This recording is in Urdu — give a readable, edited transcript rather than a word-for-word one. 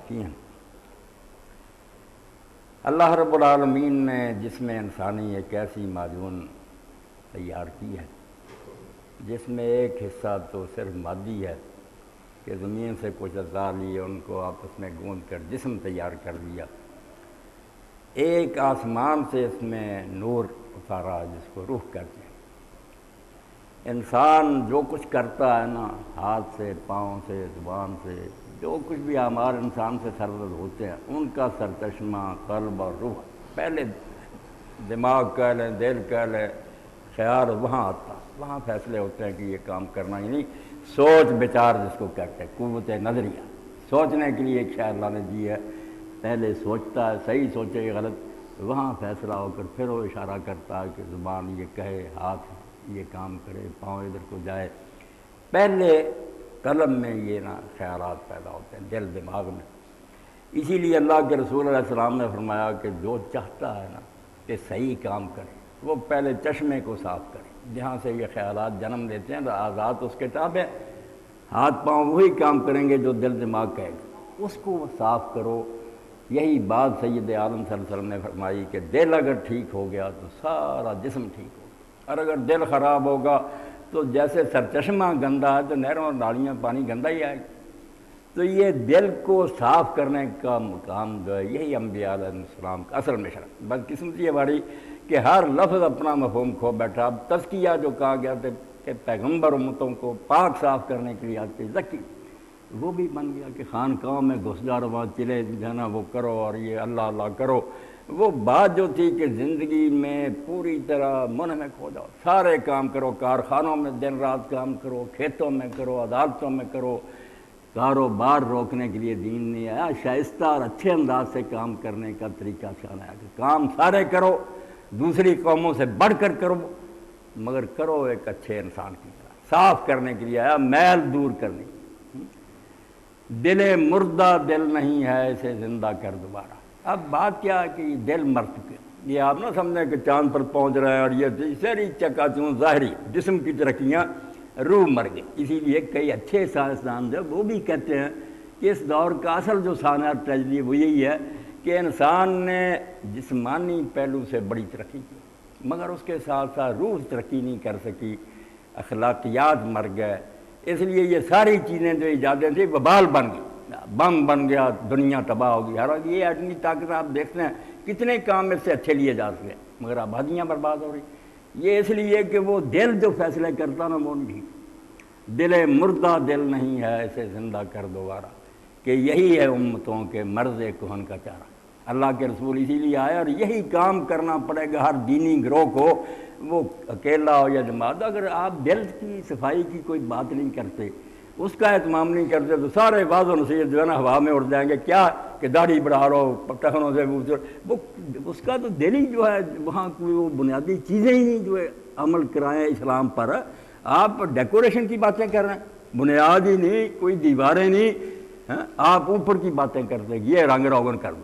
کی ہیں۔ اللہ رب العالمین نے جسم انسانی ایک ایسی معجون تیار کی ہے جس میں ایک حصہ تو صرف مادی ہے کہ زمین سے کچھ اجزاء لیے ان کو آپس میں گوندھ کر جسم تیار کر دیا، ایک آسمان سے اس میں نور اتارا جس کو روح کہتے ہیں۔ انسان جو کچھ کرتا ہے نا، ہاتھ سے، پاؤں سے، زبان سے، جو کچھ بھی اعمال انسان سے سرزد ہوتے ہیں ان کا سرچشمہ قلب اور روح، پہلے دماغ کہہ لیں، دل کہہ لیں، خیال وہاں آتا، وہاں فیصلے ہوتے ہیں کہ یہ کام کرنا ہی نہیں۔ سوچ بچار جس کو کہتے ہیں، قوت نظریہ، سوچنے کے لیے ایک شے اللہ نے دی ہے، پہلے سوچتا ہے، صحیح سوچے غلط، وہاں فیصلہ ہو کر پھر وہ اشارہ کرتا ہے کہ زبان یہ کہے، ہاتھ یہ کام کرے، پاؤں ادھر کو جائے۔ پہلے قلب میں یہ نا خیالات پیدا ہوتے ہیں، دل دماغ میں۔ اسی لیے اللہ کے رسول علیہ السلام نے فرمایا کہ جو چاہتا ہے نا کہ صحیح کام کرے وہ پہلے چشمے کو صاف کرے، جہاں سے یہ خیالات جنم لیتے ہیں، آزاد اس کے تابع، ہاتھ پاؤں وہی کام کریں گے جو دل دماغ کہے گا، اس کو صاف کرو۔ یہی بات سید عالم صلی اللہ علیہ وسلم نے فرمائی کہ دل اگر ٹھیک ہو گیا تو سارا جسم ٹھیک ہوگا، اور اگر دل خراب ہوگا تو جیسے سرچشمہ گندا ہے تو نہروں اور نالیاں پانی گندا ہی آئے گا۔ تو یہ دل کو صاف کرنے کا مقام جو ہے یہی انبیاء علیہ السلام کا اصل مشن۔ بدقسمتی ہماری کہ ہر لفظ اپنا مفہوم کھو بیٹھا۔ اب تزکیہ جو کہا گیا تھا کہ پیغمبر امتوں کو پاک صاف کرنے کے لیے آتے زکی، وہ بھی بن گیا کہ خانقاہوں میں گھس جاؤ، وہاں چلے جانا وہ کرو اور یہ اللہ اللہ کرو۔ وہ بات جو تھی کہ زندگی میں پوری طرح منہمک ہو جاؤ، سارے کام کرو، کارخانوں میں دن رات کام کرو، کھیتوں میں کرو، عدالتوں میں کرو، کاروبار روکنے کے لیے دین نہیں آیا، شائستہ اور اچھے انداز سے کام کرنے کا طریقہ سکھانا ہے کہ کام سارے کرو، دوسری قوموں سے بڑھ کر کرو، مگر کرو ایک اچھے انسان کی طرح۔ صاف کرنے کے لیے آیا، میل دور کرنے کی۔ دل مردہ دل نہیں ہے، اسے زندہ کر دوبارہ۔ اب بات کیا ہے کہ یہ دل مر چکے، یہ آپ نہ سمجھیں کہ چاند پر پہنچ رہے ہیں اور یہ ساری چکا چون ظاہری جسم کی ترقیاں، روح مر گئی۔ اسی لیے کئی اچھے سائنسدان جو وہ بھی کہتے ہیں کہ اس دور کا اصل جو سانحہ ٹریجڈی وہ یہی ہے کہ انسان نے جسمانی پہلو سے بڑی ترقی کی مگر اس کے ساتھ ساتھ روح ترقی نہیں کر سکی، اخلاقیات مر گئے۔ اس لیے یہ ساری چیزیں جو ایجادیں تھیں وبال بن گئی، بم بن گیا، دنیا تباہ ہو گئی۔ حالانکہ یہ ایٹمی طاقت آپ دیکھتے ہیں کتنے کام اس سے اچھے لیے جا سکے مگر آبادیاں برباد ہو رہی۔ یہ اس لیے کہ وہ دل جو فیصلے کرتا نا وہ نہیں، دل مردہ دل نہیں ہے، اسے زندہ کر دوبارہ، کہ یہی ہے امتوں کے مرض کہن کا چارہ۔ اللہ کے رسول اسی لیے آئے اور یہی کام کرنا پڑے گا ہر دینی گروہ کو، وہ اکیلا ہو یا جماعت۔ اگر آپ دل کی صفائی کی کوئی بات نہیں کرتے، اس کا اہتمام نہیں کرتے تو سارے واضح و نصیحت جو ہے نا ہوا میں اڑ جائیں گے۔ کیا کہ داڑھی بڑھا لو، ٹخنوں سے وہ اس کا تو دل ہی جو ہے وہاں کوئی وہ بنیادی چیزیں ہی نہیں جو ہے عمل کرائیں اسلام پر۔ آپ ڈیکوریشن کی باتیں کر رہے ہیں، بنیاد ہی نہیں، کوئی دیواریں نہیں، آپ اوپر کی باتیں کرتے ہیں، یہ رنگ روغن کر دو۔